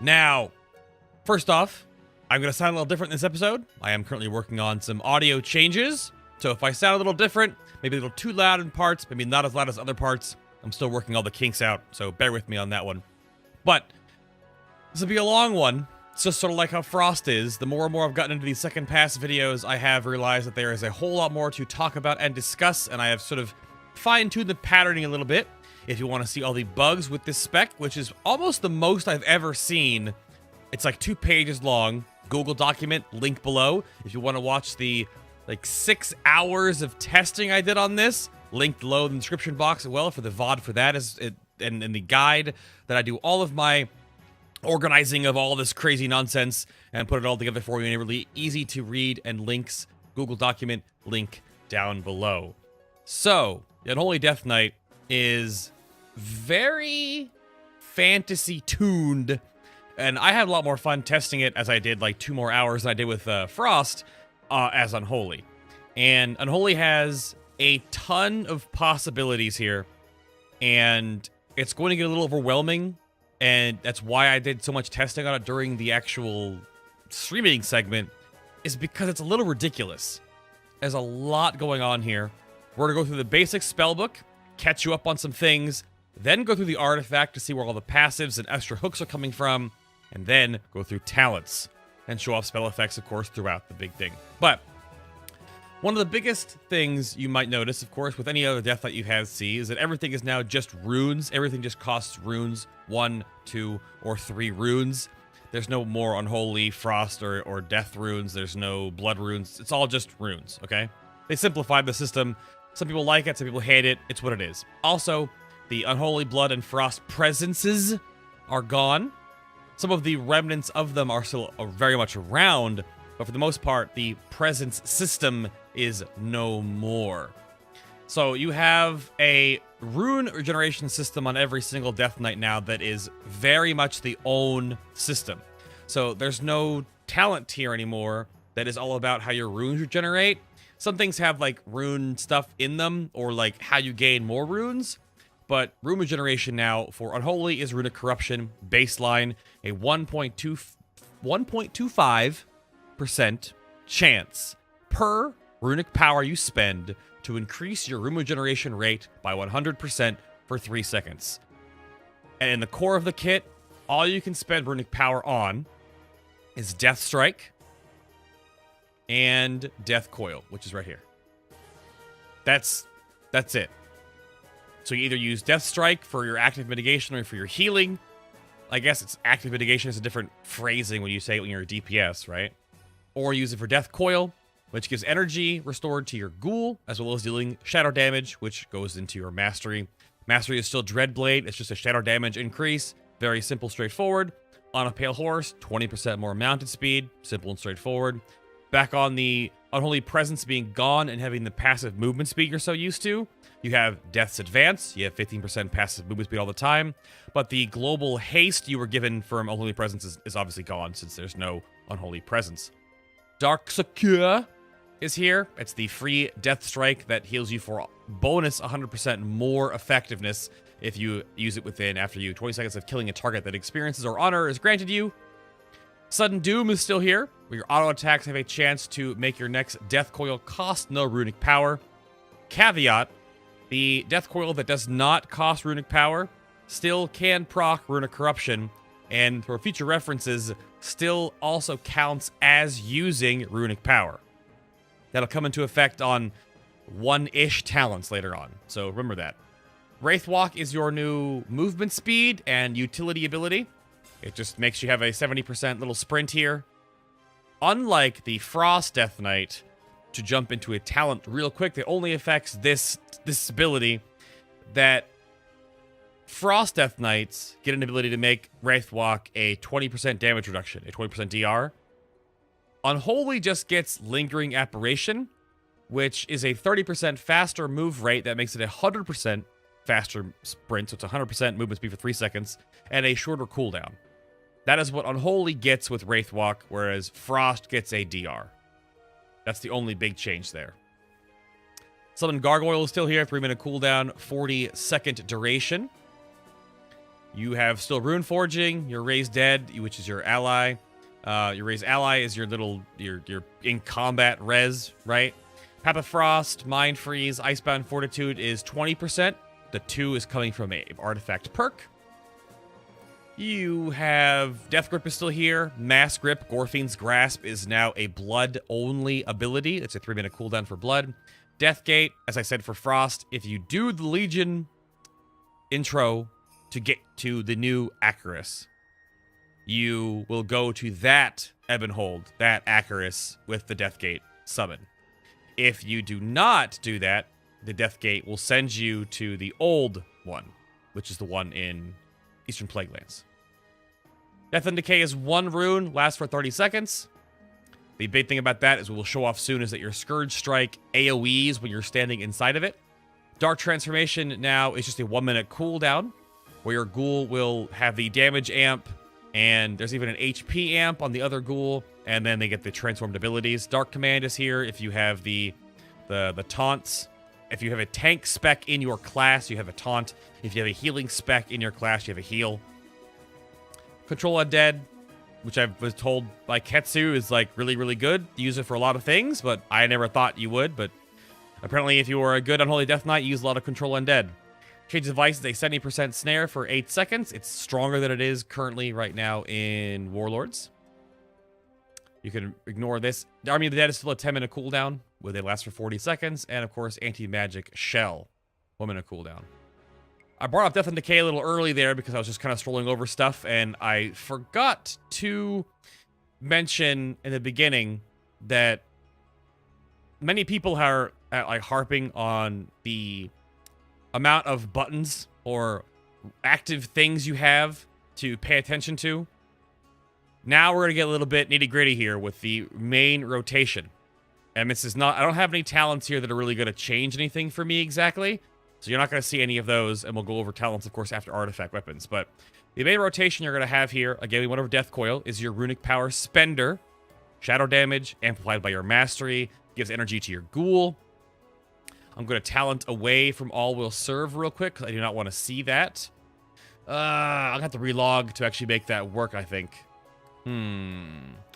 Now, first off, I'm going to sound a little different in this episode. I am currently working on some audio changes. So if I sound a little different, maybe a little too loud in parts, maybe not as loud as other parts, I'm still working all the kinks out, so bear with me on that one. But this will be a long one. It's just sort of like how Frost is. The more and more I've gotten into these second pass videos, I have realized that there is a whole lot more to talk about and discuss, and I have sort of fine-tuned the patterning a little bit. If you want to see all the bugs with this spec, which is almost the most I've ever seen, it's like 2 pages long. Google document, link below. If you want to watch the like 6 hours of testing I did on this, linked below in the description box as well for the VOD for that, and the guide that I do all of my organizing of all this crazy nonsense and put it all together for you in a really easy to read and links. Google document, link down below. So, Unholy Death Knight is very fantasy tuned, and I had a lot more fun testing it as I did like 2 more hours than I did with Frost as Unholy. And Unholy has a ton of possibilities here, and it's going to get a little overwhelming, and that's why I did so much testing on it during the actual streaming segment, is because it's a little ridiculous. There's a lot going on here. We're going to go through the basic spellbook, catch you up on some things, then go through the artifact to see where all the passives and extra hooks are coming from, and then go through talents and show off spell effects, of course, throughout the big thing. But one of the biggest things you might notice, of course, with any other Death Knight you have seen, is that everything is now just runes. Everything just costs runes. 1, 2, or 3 runes. There's no more Unholy, Frost, or Death runes. There's no Blood runes. It's all just runes, okay? They simplified the system. Some people like it, some people hate it. It's what it is. Also, the Unholy, Blood, and Frost presences are gone. Some of the remnants of them are still very much around, but for the most part, the presence system is no more. So you have a rune regeneration system on every single Death Knight now that is very much the own system. So there's no talent tier anymore that is all about how your runes regenerate. Some things have like rune stuff in them, or like how you gain more runes. But rune regeneration now for Unholy is Runic Corruption baseline, a 1.25% chance per runic power you spend to increase your rune regeneration rate by 100% for 3 seconds. And in the core of the kit, all you can spend runic power on is Death Strike and Death Coil, which is right here. That's it. So you either use Death Strike for your active mitigation or for your healing. I guess it's active mitigation is a different phrasing when you say it when you're a DPS, right? Or use it for Death Coil, which gives energy restored to your ghoul, as well as dealing shadow damage, which goes into your mastery. Mastery is still Dreadblade. It's just a shadow damage increase. Very simple, straightforward. On a Pale Horse, 20% more mounted speed. Simple and straightforward. Back on the Unholy Presence being gone and having the passive movement speed you're so used to, you have Death's Advance. You have 15% passive movement speed all the time. But the global haste you were given from Unholy Presence is obviously gone since there's no Unholy Presence. Dark Secure is here. It's the free Death Strike that heals you for bonus 100% more effectiveness if you use it within after you 20 seconds of killing a target that experiences or honor is granted you. Sudden Doom is still here, where your auto attacks have a chance to make your next Death Coil cost no runic power. Caveat, the Death Coil that does not cost runic power still can proc Runic Corruption, and for future references, still also counts as using runic power. That'll come into effect on 1-ish talents later on, so remember that. Wraithwalk is your new movement speed and utility ability. It just makes you have a 70% little sprint here. Unlike the Frost Death Knight, to jump into a talent real quick that only affects this ability, that Frost Death Knights get an ability to make Wraithwalk a 20% damage reduction, a 20% DR. Unholy just gets Lingering Apparition, which is a 30% faster move rate that makes it a 100% faster sprint, so it's 100% movement speed for 3 seconds, and a shorter cooldown. That is what Unholy gets with Wraithwalk, whereas Frost gets a DR. That's the only big change there. Summon Gargoyle is still here, 3-minute cooldown, 40-second duration. You have still Rune Forging, your Raised Dead, which is your ally. Your Raised Ally is your little, your in combat res, right? Path of Frost, Mind Freeze, Icebound Fortitude is 20%. The 2 is coming from a artifact perk. You have Death Grip is still here. Mass Grip, Gorfiend's Grasp is now a blood-only ability. It's a 3-minute cooldown for blood. Death Gate, as I said for Frost, if you do the Legion intro to get to the new Acarus, you will go to that Ebonhold, that Acarus, with the Death Gate summon. If you do not do that, the Death Gate will send you to the old one, which is the one in Eastern Plaguelands. Death and Decay is 1 rune, lasts for 30 seconds. The big thing about that is we will show off soon is that your Scourge Strike AoEs when you're standing inside of it. Dark Transformation now is just a 1-minute cooldown, where your ghoul will have the damage amp, and there's even an HP amp on the other ghoul, and then they get the transformed abilities. Dark Command is here if you have the taunts. If you have a tank spec in your class, you have a taunt. If you have a healing spec in your class, you have a heal. Control Undead, which I was told by Ketsu is like really, really good. You use it for a lot of things, but I never thought you would. But apparently if you were a good Unholy Death Knight, you use a lot of Control Undead. Change Device is a 70% snare for 8 seconds. It's stronger than it is currently right now in Warlords. You can ignore this. The Army of the Dead is still a 10-minute cooldown, where they last for 40 seconds. And of course, Anti-Magic Shell, 1-minute cooldown. I brought up Death and Decay a little early there because I was just kind of strolling over stuff, and I forgot to mention in the beginning that many people are like harping on the amount of buttons or active things you have to pay attention to. Now we're going to get a little bit nitty-gritty here with the main rotation. And this is not, I don't have any talents here that are really going to change anything for me exactly. So you're not going to see any of those, and we'll go over talents, of course, after artifact weapons. But the main rotation you're going to have here, again, we went over Death Coil, is your Runic Power Spender. Shadow damage, amplified by your mastery, gives energy to your ghoul. I'm going to talent away from All Will Serve real quick, because I do not want to see that. I'll have to relog to actually make that work, I think.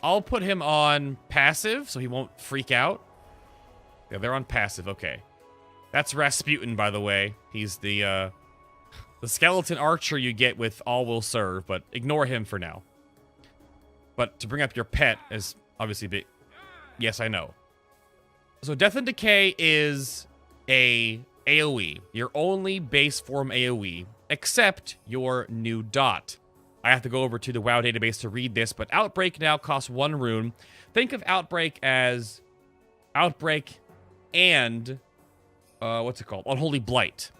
I'll put him on passive, so he won't freak out. Yeah, they're on passive, okay. That's Rasputin, by the way. He's the skeleton archer you get with All Will Serve, but ignore him for now. But to bring up your pet is obviously big. Yes, I know. So Death and Decay is a AoE, your only base form AoE, except your new dot. I have to go over to the WoW database to read this, but Outbreak now costs 1 rune. Think of Outbreak as Outbreak and what's it called? Unholy Blight.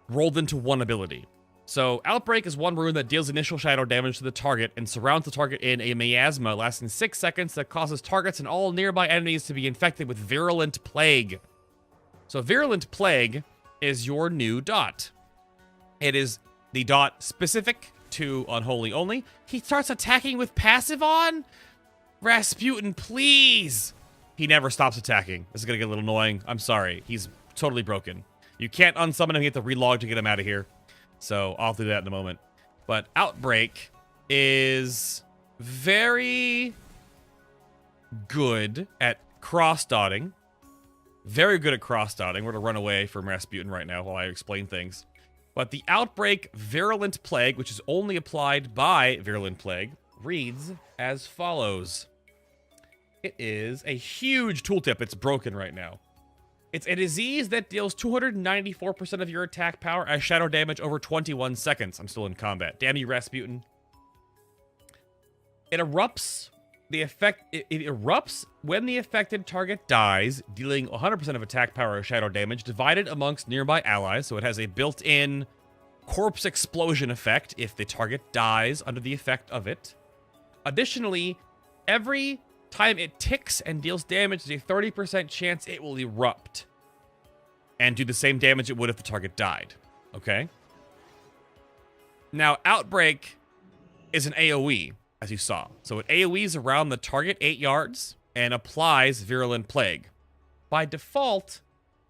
Rolled into 1 ability. So, Outbreak is 1 rune that deals initial shadow damage to the target and surrounds the target in a miasma lasting 6 seconds that causes targets and all nearby enemies to be infected with Virulent Plague. So, Virulent Plague is your new dot. It is the dot specific to Unholy only. He starts attacking with passive on? Rasputin, please! He never stops attacking. This is gonna get a little annoying. I'm sorry. He's totally broken. You can't unsummon him. You have to relog to get him out of here. So I'll do that in a moment. But Outbreak is very good at cross-dotting. Very good at cross-dotting. We're going to run away from Rasputin right now while I explain things. But the Outbreak Virulent Plague, which is only applied by Virulent Plague, reads as follows. It is a huge tooltip. It's broken right now. It's a disease that deals 294% of your attack power as shadow damage over 21 seconds. I'm still in combat. Damn you, Rasputin. It erupts. It erupts when the affected target dies, dealing 100% of attack power as shadow damage, divided amongst nearby allies. So it has a built-in corpse explosion effect if the target dies under the effect of it. Additionally, every time it ticks and deals damage, there's a 30% chance it will erupt and do the same damage it would if the target died. Okay? Now, Outbreak is an AoE, as you saw. So it AoEs around the target 8 yards and applies Virulent Plague. By default,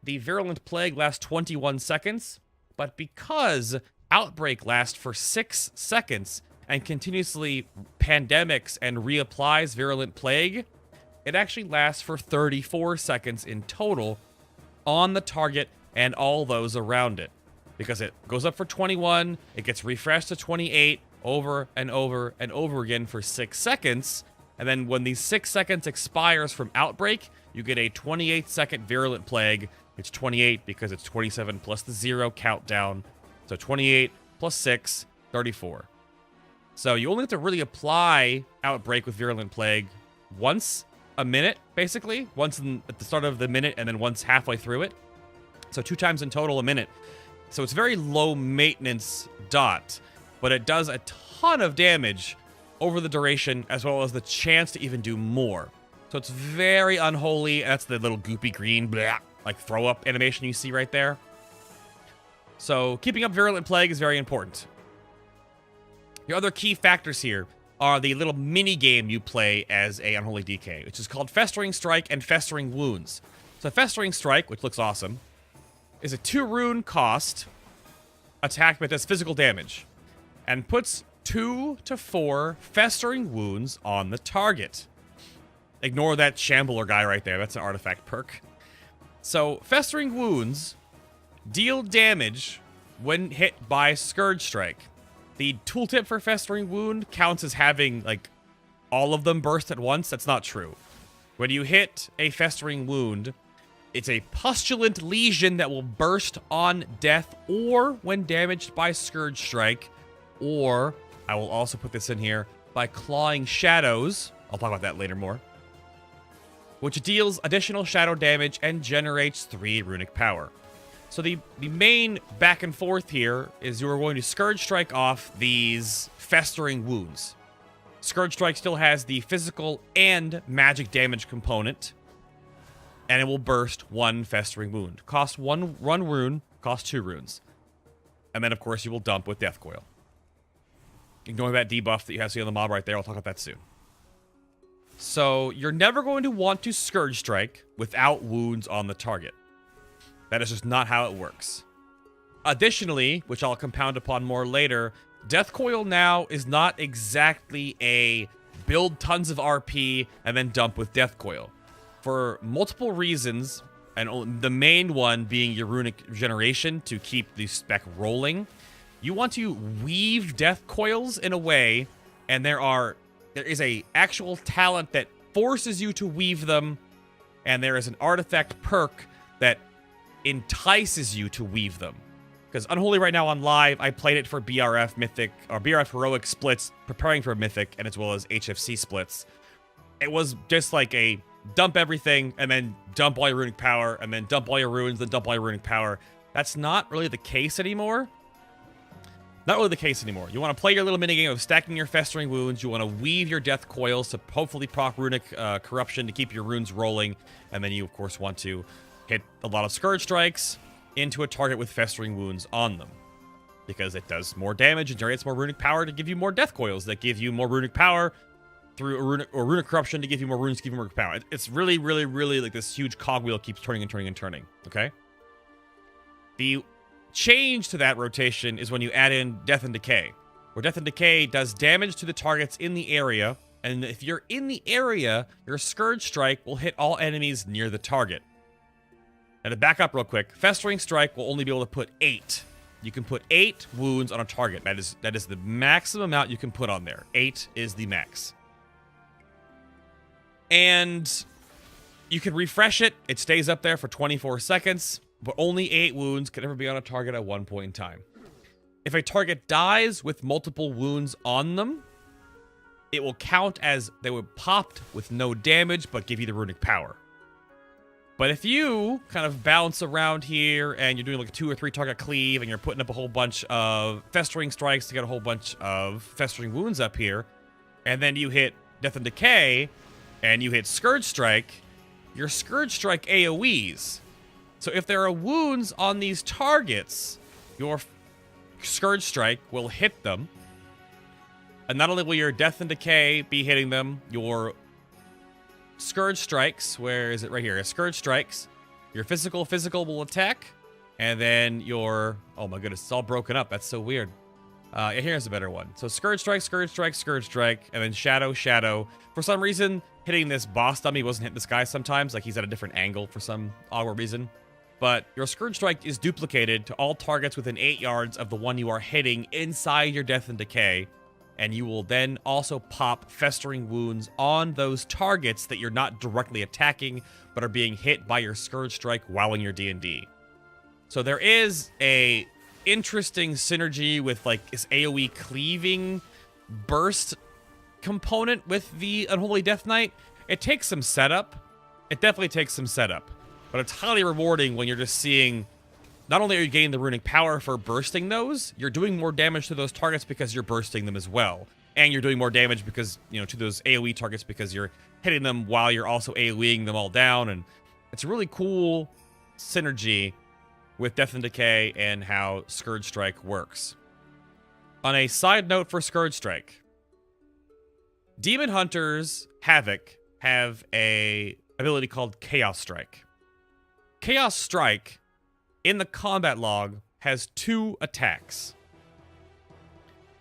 the Virulent Plague lasts 21 seconds, but because Outbreak lasts for 6 seconds and continuously pandemics and reapplies Virulent Plague, it actually lasts for 34 seconds in total on the target and all those around it. Because it goes up for 21, it gets refreshed to 28 over and over and over again for 6 seconds. And then when these 6 seconds expires from Outbreak, you get a 28-second Virulent Plague. It's 28 because it's 27 plus the 0 countdown. So 28 plus 6, 34. So you only have to really apply Outbreak with Virulent Plague once a minute, basically. Once at the start of the minute and then once halfway through it. So 2 times in total a minute. So it's very low maintenance dot, but it does a ton of damage over the duration, as well as the chance to even do more. So it's very unholy. That's the little goopy green, blah, like throw up animation you see right there. So keeping up Virulent Plague is very important. Your other key factors here are the little mini game you play as a Unholy DK, which is called Festering Strike and Festering Wounds. So Festering Strike, which looks awesome, is a 2 rune cost attack that does physical damage and puts 2 to 4 Festering Wounds on the target. Ignore that Shambler guy right there. That's an artifact perk. So Festering Wounds deal damage when hit by Scourge Strike. The tooltip for Festering Wound counts as having, like, all of them burst at once. That's not true. When you hit a Festering Wound, it's a Pustulant Lesion that will burst on death or when damaged by Scourge Strike, or, I will also put this in here, by Clawing Shadows. I'll talk about that later more. Which deals additional shadow damage and generates 3 runic power. So the main back and forth here is you are going to Scourge Strike off these Festering Wounds. Scourge Strike still has the physical and magic damage component, and it will burst 1 Festering Wound. Cost 1 rune, cost 2 runes. And then, of course, you will dump with Death Coil. Ignoring that debuff that you have seen on the mob right there, I'll talk about that soon. So, you're never going to want to Scourge Strike without wounds on the target. That is just not how it works. Additionally, which I'll compound upon more later, Death Coil now is not exactly a build tons of RP and then dump with Death Coil. For multiple reasons, and the main one being your runic regeneration to keep the spec rolling, you want to weave Death Coils in a way, and there is a actual talent that forces you to weave them, and there is an artifact perk that entices you to weave them. Because Unholy right now on live, I played it for BRF Mythic, or BRF Heroic splits, preparing for Mythic, and as well as HFC splits. It was just like a dump everything, and then dump all your runic power, and then dump all your runes, then dump all your runic power. That's not really the case anymore. Not really the case anymore. You want to play your little minigame of stacking your Festering Wounds. You want to weave your Death Coils to hopefully proc runic corruption to keep your runes rolling. And then you, of course, want to hit a lot of Scourge Strikes into a target with Festering Wounds on them. Because it does more damage and generates more runic power to give you more Death Coils that give you more runic power through runic corruption to give you more runes to give you more power. It's really, really, really like this huge cogwheel keeps turning and turning and turning. Okay? The change to that rotation is when you add in Death and Decay, where Death and Decay does damage to the targets in the area, and if you're in the area, your Scourge Strike will hit all enemies near the target. Now to back up real quick, Festering Strike will only be able to put 8. You can put 8 wounds on a target. That is the maximum amount you can put on there. 8 is the max. And you can refresh it. It stays up there for 24 seconds. But only 8 wounds can ever be on a target at one point in time. If a target dies with multiple wounds on them, it will count as they were popped with no damage, but give you the runic power. But if you kind of bounce around here, and you're doing like a 2 or 3 target cleave, and you're putting up a whole bunch of Festering Strikes to get a whole bunch of Festering Wounds up here, and then you hit Death and Decay, and you hit Scourge Strike, your Scourge Strike AoEs. So if there are wounds on these targets, your Scourge Strike will hit them. And not only will your Death and Decay be hitting them, your Scourge Strikes, where is it? Right here. Scourge Strikes. Your physical will attack. And then your... Oh my goodness, it's all broken up. That's so weird. Yeah, here's a better one. So Scourge Strike, Scourge Strike, Scourge Strike, and then Shadow, Shadow. For some reason, hitting this boss dummy wasn't hitting this guy sometimes. Like, he's at a different angle for some awkward reason. But your Scourge Strike is duplicated to all targets within 8 yards of the one you are hitting inside your Death and Decay. And you will then also pop Festering Wounds on those targets that you're not directly attacking, but are being hit by your Scourge Strike while in your D&D. So there is a interesting synergy with like this AoE cleaving burst component with the Unholy Death Knight. It takes some setup. It definitely takes some setup. But it's highly rewarding when you're just seeing, not only are you gaining the runic power for bursting those, you're doing more damage to those targets because you're bursting them as well. And you're doing more damage because, you know, to those AoE targets because you're hitting them while you're also AoEing them all down. And it's a really cool synergy with Death and Decay and how Scourge Strike works. On a side note for Scourge Strike, Demon Hunters Havoc have a ability called Chaos Strike. Chaos Strike, in the combat log, has 2 attacks.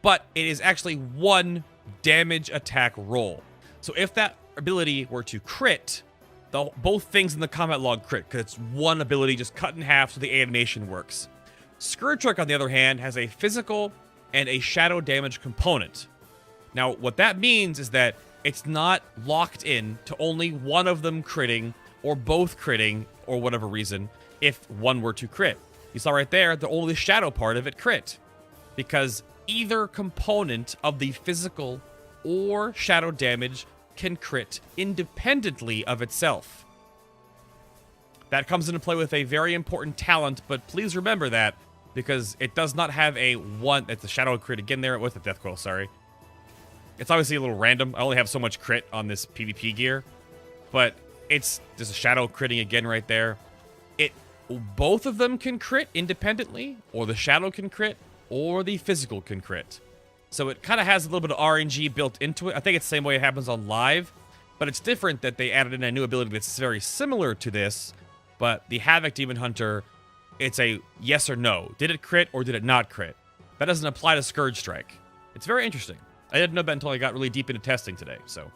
But it is actually 1 damage attack roll. So if that ability were to crit, both things in the combat log crit, because it's 1 ability just cut in half so the animation works. Scourge Strike, on the other hand, has a physical and a shadow damage component. Now, what that means is that it's not locked in to only one of them critting, or both critting, or whatever reason, if one were to crit. You saw right there, the only shadow part of it crit. Because either component of the physical or shadow damage can crit independently of itself. That comes into play with a very important talent, but please remember that, because it does not have a one... It's a shadow crit again there with the death coil, sorry. It's obviously a little random. I only have so much crit on this PvP gear, but it's just a shadow critting again right there. Both of them can crit independently, or the shadow can crit, or the physical can crit. So it kind of has a little bit of RNG built into it. I think it's the same way it happens on live, but it's different that they added in a new ability that's very similar to this. But the Havoc Demon Hunter, it's a yes or no. Did it crit or did it not crit? That doesn't apply to Scourge Strike. It's very interesting. I didn't know that until I got really deep into testing today, so.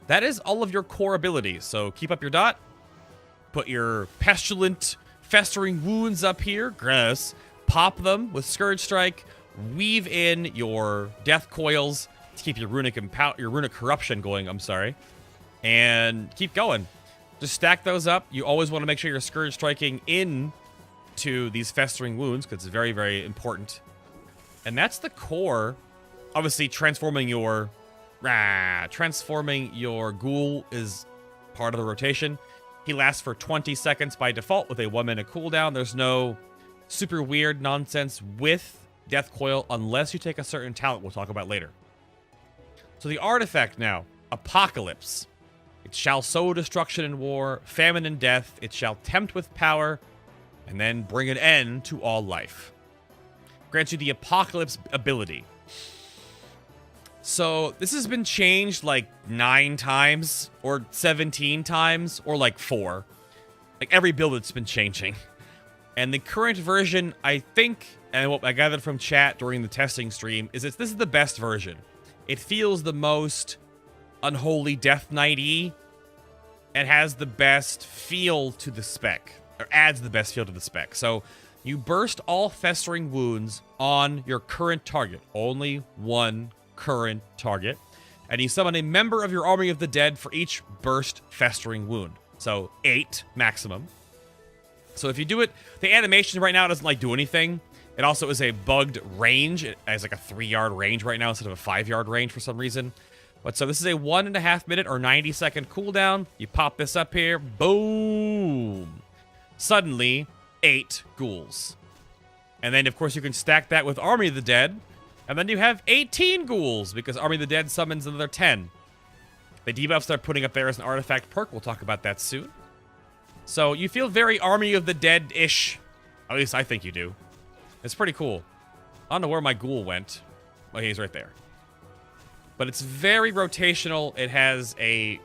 That is all of your core abilities, so keep up your dot. Put your Pestilent Festering Wounds up here, gross. Pop them with Scourge Strike. Weave in your Death Coils to keep your runic corruption going, and keep going. Just stack those up. You always want to make sure you're Scourge Striking into these Festering Wounds, because it's very, very important. And that's the core. Obviously, transforming your ghoul is part of the rotation. He lasts for 20 seconds by default with a 1-minute cooldown. There's no super weird nonsense with Death Coil unless you take a certain talent we'll talk about later. So the artifact now, Apocalypse. It shall sow destruction and war, famine and death. It shall tempt with power, and then bring an end to all life. Grants you the Apocalypse ability. So this has been changed like 9 times, or 17 times, or like 4. Like every build it's been changing. And the current version, I think, and what I gathered from chat during the testing stream, is this is the best version. It feels the most Unholy Death Knight-y, and has the best feel to the spec, or adds the best feel to the spec. So you burst all Festering Wounds on your current target, only one current target, and you summon a member of your Army of the Dead for each burst Festering Wound. So 8 maximum. So if you do it, the animation right now doesn't like do anything. It also is a bugged range. It has like a 3-yard range right now instead of a 5-yard range for some reason. But so this is a 1.5 minute or 90-second cooldown. You pop this up here, boom. Suddenly, 8 ghouls. And then of course you can stack that with Army of the Dead, and then you have 18 ghouls because Army of the Dead summons another 10. The debuffs they're putting up there as an artifact perk. We'll talk about that soon. So you feel very Army of the Dead-ish. At least I think you do. It's pretty cool. I don't know where my ghoul went. Oh, he's right there. But it's very rotational. It has a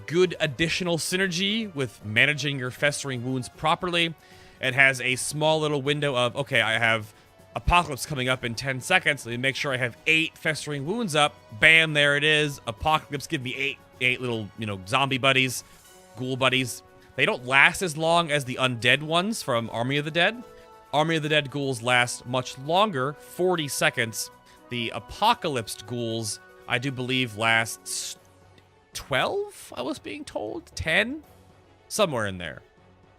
good additional synergy with managing your Festering Wounds properly. it has a small little window of, okay, I have Apocalypse coming up in 10 seconds. Let me make sure I have 8 Festering Wounds up. Bam, there it is. Apocalypse, give me eight little, zombie buddies, ghoul buddies. They don't last as long as the undead ones from Army of the Dead. Army of the Dead ghouls last much longer, 40 seconds. The Apocalypsed ghouls, I do believe, last 12, I was being told? 10? Somewhere in there.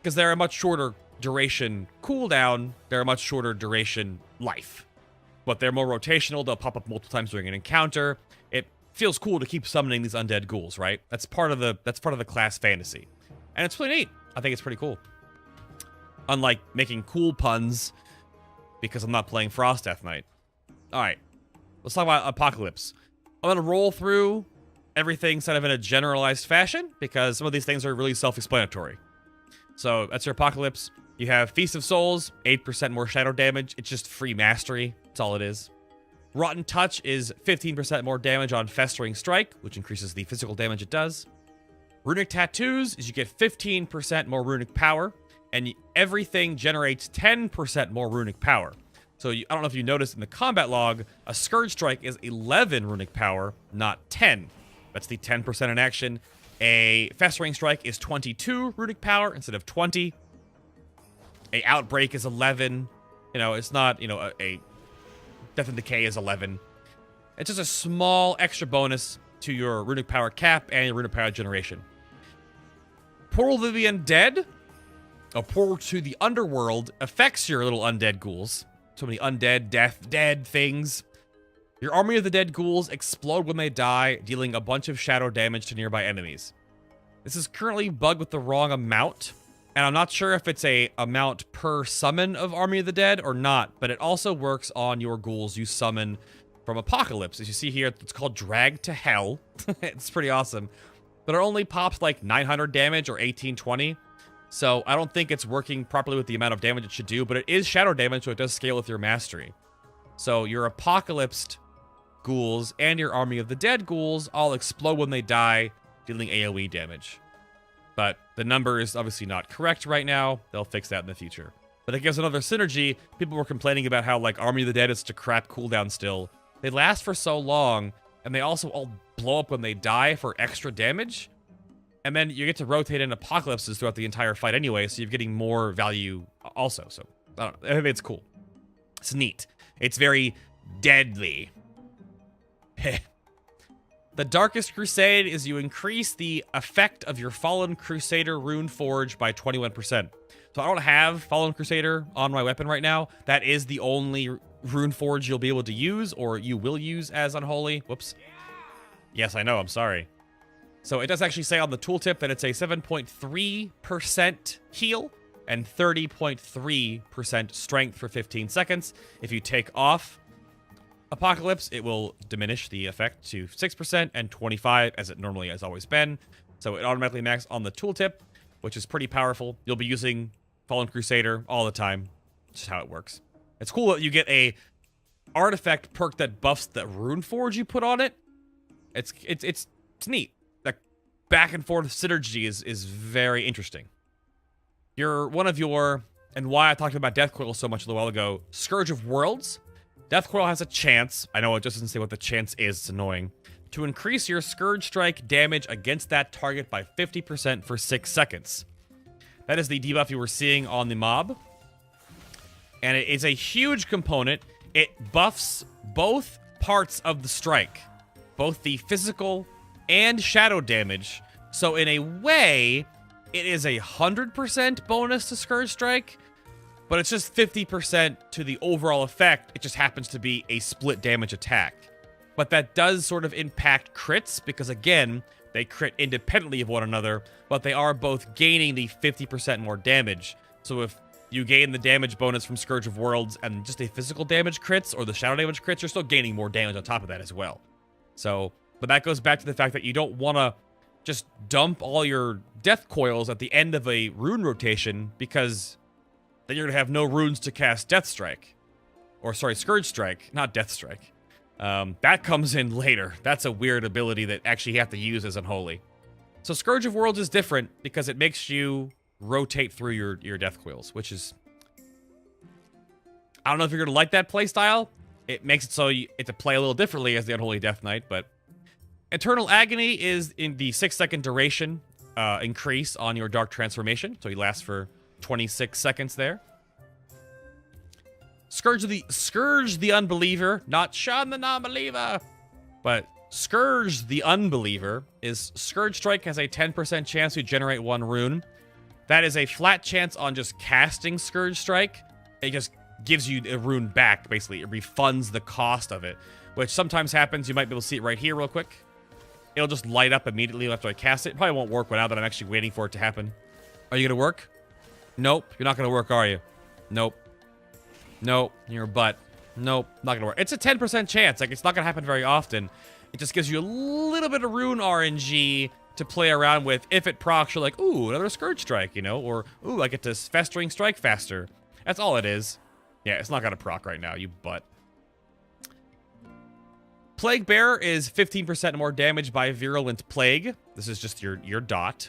Because they're a much shorter duration cooldown, they're a much shorter duration life. But they're more rotational, they'll pop up multiple times during an encounter. It feels cool to keep summoning these undead ghouls, right? That's part of the class fantasy. And it's pretty neat. I think it's pretty cool. Unlike making cool puns, because I'm not playing Frost Death Knight. Alright, let's talk about Apocalypse. I'm going to roll through everything kind of in a generalized fashion, because some of these things are really self-explanatory. So, that's your Apocalypse. You have Feast of Souls, 8% more shadow damage. It's just free mastery. That's all it is. Rotten Touch is 15% more damage on Festering Strike, which increases the physical damage it does. Runic Tattoos is you get 15% more runic power, and everything generates 10% more runic power. So I don't know if you noticed in the combat log, a Scourge Strike is 11 runic power, not 10. That's the 10% in action. A Festering Strike is 22 runic power instead of 20. A Outbreak is 11. It's not, a Death and Decay is 11. It's just a small extra bonus to your runic power cap and your runic power generation. Portal to the Undead, a portal to the underworld, affects your little undead ghouls. So many undead, dead things. Your Army of the Dead ghouls explode when they die, dealing a bunch of shadow damage to nearby enemies. This is currently bugged with the wrong amount, and I'm not sure if it's a amount per summon of Army of the Dead or not, but it also works on your ghouls you summon from Apocalypse. As you see here, it's called Drag to Hell. It's pretty awesome. But it only pops like 900 damage or 1820. So I don't think it's working properly with the amount of damage it should do, but it is shadow damage, so it does scale with your mastery. So your Apocalypsed ghouls and your Army of the Dead ghouls all explode when they die, dealing AoE damage. But the number is obviously not correct right now. They'll fix that in the future. But it gives another synergy. People were complaining about how like Army of the Dead is such a crap cooldown still. They last for so long, and they also all blow up when they die for extra damage. And then you get to rotate in Apocalypses throughout the entire fight anyway, so you're getting more value also. So, I don't know. I think it's cool. It's neat. It's very deadly. The Darkest Crusade is you increase the effect of your Fallen Crusader Rune Forge by 21%. So I don't have Fallen Crusader on my weapon right now. That is the only Rune Forge you'll be able to use, or you will use as Unholy. Whoops. Yes, I know. I'm sorry. So it does actually say on the tooltip that it's a 7.3% heal and 30.3% strength for 15 seconds. If you take off Apocalypse, it will diminish the effect to 6% and 25% as it normally has always been. So it automatically maxes on the tooltip, which is pretty powerful. You'll be using Fallen Crusader all the time. Just how it works. It's cool that you get a artifact perk that buffs the Rune Forge you put on it. It's neat. That back and forth synergy is very interesting. And why I talked about Death Coil so much a little while ago, Scourge of Worlds. Death Coil has a chance, I know it just doesn't say what the chance is, it's annoying, to increase your Scourge Strike damage against that target by 50% for 6 seconds. That is the debuff you were seeing on the mob. And it is a huge component. It buffs both parts of the strike, both the physical and shadow damage. So in a way, it is 100% bonus to Scourge Strike, but it's just 50% to the overall effect. It just happens to be a split damage attack. But that does sort of impact crits, because again, they crit independently of one another, but they are both gaining the 50% more damage. So if you gain the damage bonus from Scourge of Worlds and just a physical damage crits or the shadow damage crits, you're still gaining more damage on top of that as well. So, but that goes back to the fact that you don't want to just dump all your death coils at the end of a rune rotation, because then you're going to have no runes to cast Death Strike. Or, sorry, Scourge Strike, not Death Strike. That comes in later. That's a weird ability that actually you have to use as Unholy. So Scourge of Worlds is different because it makes you rotate through your death coils, which is... I don't know if you're going to like that playstyle. It makes it so you have to play a little differently as the Unholy Death Knight, but... Eternal Agony is in the 6-second duration increase on your Dark Transformation, so he lasts for 26 seconds there. Scourge the Unbeliever, not Shun the Non-Believer, but Scourge the Unbeliever is Scourge Strike has a 10% chance to generate 1 rune. That is a flat chance on just casting Scourge Strike. It just gives you a rune back, basically. It refunds the cost of it, which sometimes happens. You might be able to see it right here real quick. It'll just light up immediately after I cast it. It probably won't work now that I'm actually waiting for it to happen. Are you going to work? Nope. You're not going to work, are you? Nope. Nope. Your butt. Nope. Not going to work. It's a 10% chance. Like, it's not going to happen very often. It just gives you a little bit of rune RNG to play around with. If it procs, you're like, ooh, another Scourge Strike, you know? Or, ooh, I get to Festering Strike faster. That's all it is. Yeah, it's not going to proc right now, you butt. Plague Bearer is 15% more damage by Virulent Plague. This is just your dot.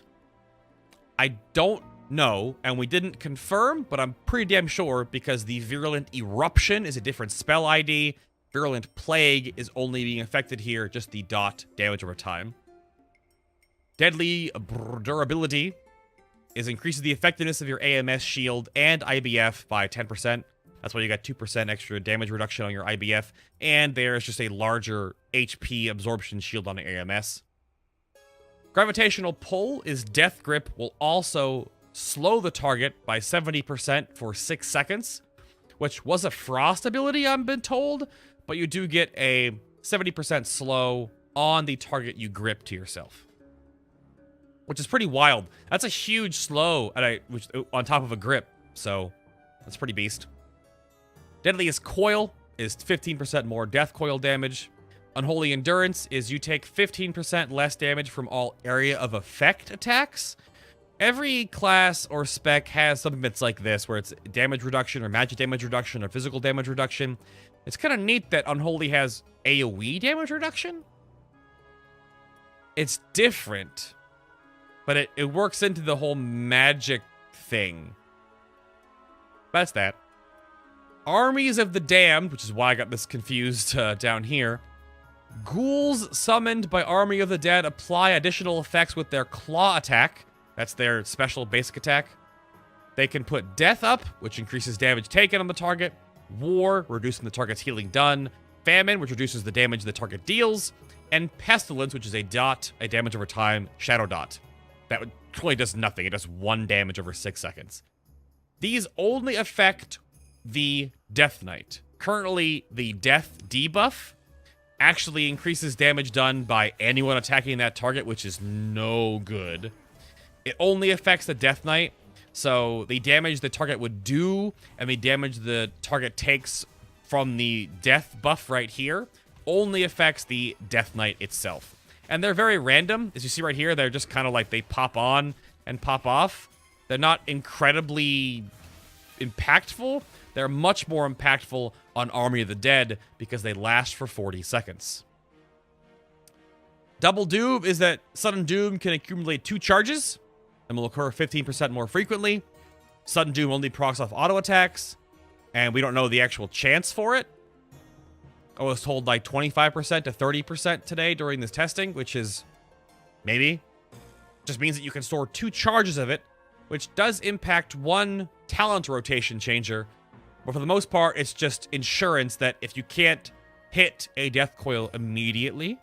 I don't know, and we didn't confirm, but I'm pretty damn sure because the Virulent Eruption is a different spell ID. Virulent Plague is only being affected here, just the dot damage over time. Deadly Durability increases the effectiveness of your AMS shield and IBF by 10%. That's why you got 2% extra damage reduction on your IBF, and there's just a larger HP absorption shield on the AMS. Gravitational Pull is Death Grip will also slow the target by 70% for 6 seconds, which was a Frost ability, I've been told, but you do get a 70% slow on the target you grip to yourself, which is pretty wild. That's a huge slow on top of a grip, so that's pretty beast. Deadliest Coil is 15% more death coil damage. Unholy Endurance is you take 15% less damage from all area of effect attacks. Every class or spec has something that's like this, where it's damage reduction or magic damage reduction or physical damage reduction. It's kind of neat that Unholy has AoE damage reduction. It's different, but it works into the whole magic thing. That's that. Armies of the Damned, which is why I got this confused down here. Ghouls summoned by Army of the Dead apply additional effects with their claw attack. That's their special basic attack. They can put Death up, which increases damage taken on the target. War, reducing the target's healing done. Famine, which reduces the damage the target deals. And Pestilence, which is a damage over time, shadow dot. That totally does nothing. It does 1 damage over 6 seconds. These only affect the Death Knight. Currently, the Death debuff actually increases damage done by anyone attacking that target, which is no good. It only affects the Death Knight, so the damage the target would do and the damage the target takes from the death buff right here only affects the Death Knight itself. And they're very random. As you see right here, they're just kind of like they pop on and pop off. They're not incredibly impactful. They're much more impactful on Army of the Dead because they last for 40 seconds. Double Doom is that Sudden Doom can accumulate 2 charges and will occur 15% more frequently. Sudden Doom only procs off auto attacks, and we don't know the actual chance for it. I was told like 25% to 30% today during this testing, which is maybe. Just means that you can store 2 charges of it, which does impact 1 talent rotation changer. But for the most part, it's just insurance that if you can't hit a death coil immediately,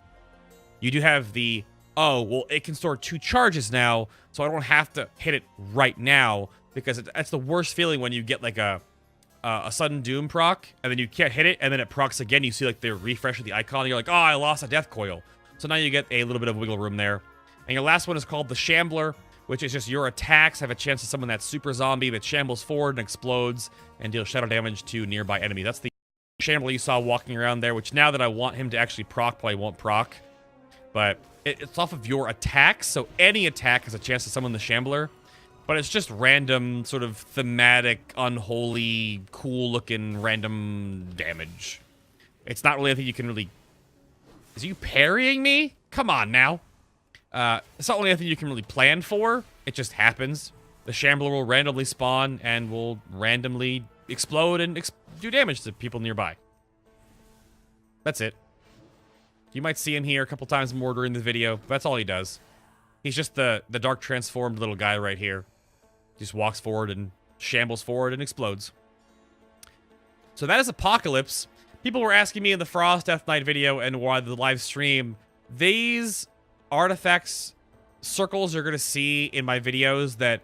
you do have the, oh, well, it can store 2 charges now, so I don't have to hit it right now, because that's the worst feeling when you get like a Sudden Doom proc, and then you can't hit it, and then it procs again. You see like the refresh of the icon, and you're like, oh, I lost a death coil. So now you get a little bit of wiggle room there. And your last one is called the Shambler, which is just your attacks have a chance to summon that super zombie that shambles forward and explodes and deals shadow damage to nearby enemies. That's the Shambler you saw walking around there, which now that I want him to actually proc, probably won't proc. But it's off of your attacks, so any attack has a chance to summon the Shambler. But it's just random, sort of thematic, unholy, cool-looking random damage. It's not really anything you can really... Is you parrying me? Come on now. It's not really anything you can really plan for. It just happens. the Shambler will randomly spawn and will randomly explode and do damage to people nearby. That's it. You might see him here a couple times more during the video, but that's all he does. He's just the dark transformed little guy right here. He just walks forward and shambles forward and explodes. So that is Apocalypse. People were asking me in the Frost Death Knight video and why the live stream, these artifacts, circles you're going to see in my videos that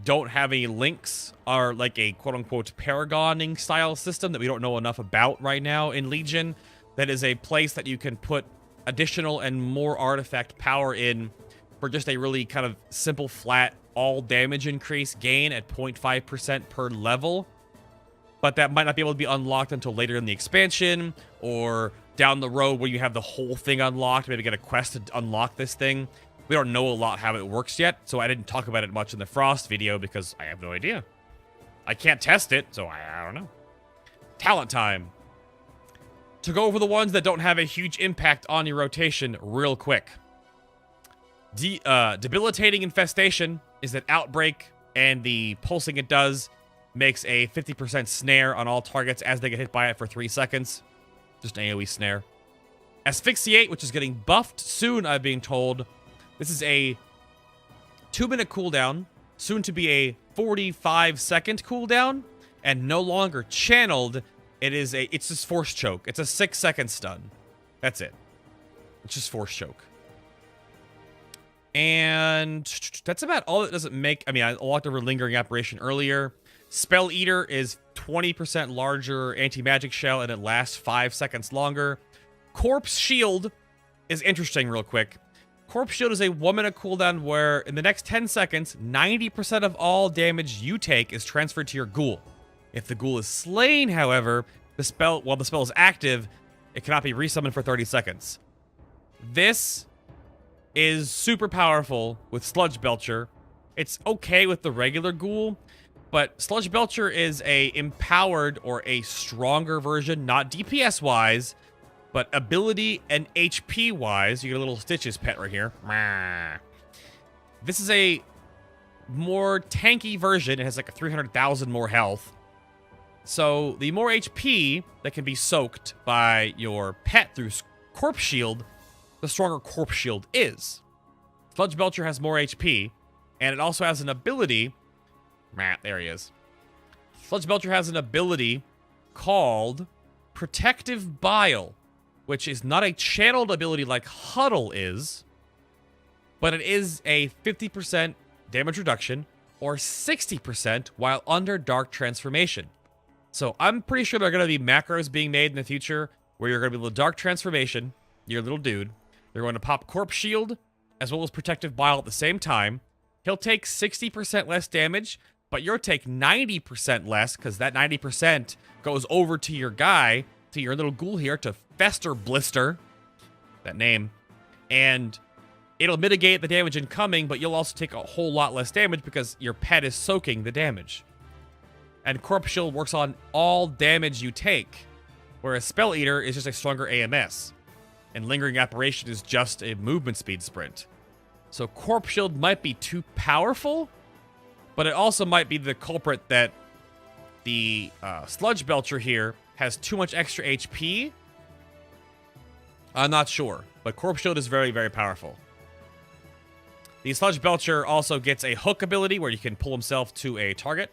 don't have any links are like a quote-unquote paragoning style system that we don't know enough about right now in Legion. That is a place that you can put additional and more artifact power in for just a really kind of simple, flat, all damage increase gain at 0.5% per level. But that might not be able to be unlocked until later in the expansion, or down the road where you have the whole thing unlocked, maybe get a quest to unlock this thing. We don't know a lot how it works yet, so I didn't talk about it much in the Frost video because I have no idea. I can't test it, so I don't know. Talent time. To go over the ones that don't have a huge impact on your rotation real quick. Debilitating Infestation is an outbreak, and the pulsing it does makes a 50% snare on all targets as they get hit by it for 3 seconds. Just an AoE snare. Asphyxiate, which is getting buffed soon, I'm being told. This is a 2-minute cooldown, soon to be a 45-second cooldown, and no longer channeled. It's just force choke. It's a 6-second stun. That's it. It's just force choke. And that's about all it doesn't make. I mean, I walked over Lingering Apparition earlier. Spell Eater is 20% larger anti-magic shell, and it lasts 5 seconds longer. Corpse Shield is interesting real quick. Corpse Shield is a 1-minute cooldown where in the next 10 seconds, 90% of all damage you take is transferred to your ghoul. If the ghoul is slain, however, while the spell is active, it cannot be resummoned for 30 seconds. This is super powerful with Sludge Belcher. It's okay with the regular ghoul, but Sludge Belcher is a empowered or a stronger version, not DPS-wise, but ability and HP-wise. You get a little Stitches pet right here. This is a more tanky version. It has like a 300,000 more health. So the more HP that can be soaked by your pet through Corpse Shield, the stronger Corpse Shield is. Sludge Belcher has more HP, and it also has an ability. There he is. Sludge Belcher has an ability called Protective Bile, which is not a channeled ability like Huddle is, but it is a 50% damage reduction or 60% while under Dark Transformation. So I'm pretty sure there are going to be macros being made in the future where you're going to be able to Dark Transformation, your little dude. They're going to pop Corpse Shield as well as Protective Bile at the same time. He'll take 60% less damage, but you'll take 90% less because that 90% goes over to your guy, to your little ghoul here, to Fester Blister, that name, and it'll mitigate the damage incoming, but you'll also take a whole lot less damage because your pet is soaking the damage. And Corpse Shield works on all damage you take, whereas Spell Eater is just a stronger AMS, and Lingering Apparition is just a movement speed sprint. So Corpse Shield might be too powerful, but it also might be the culprit that the Sludge Belcher here has too much extra HP. I'm not sure, but Corpse Shield is very, very powerful. The Sludge Belcher also gets a hook ability where you can pull himself to a target.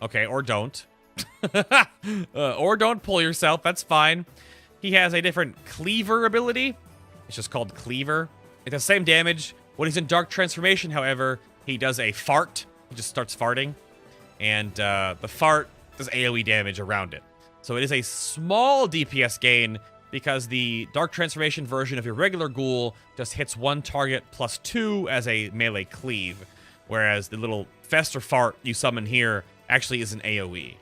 Okay, or don't. Or don't pull yourself, that's fine. He has a different Cleaver ability. It's just called Cleaver. It does the same damage. When he's in Dark Transformation, however, he does a fart. He just starts farting. And the fart does AoE damage around it. So it is a small DPS gain because the Dark Transformation version of your regular ghoul just hits one target plus 2 as a melee cleave. Whereas the little Fester Fart you summon here actually is an AoE.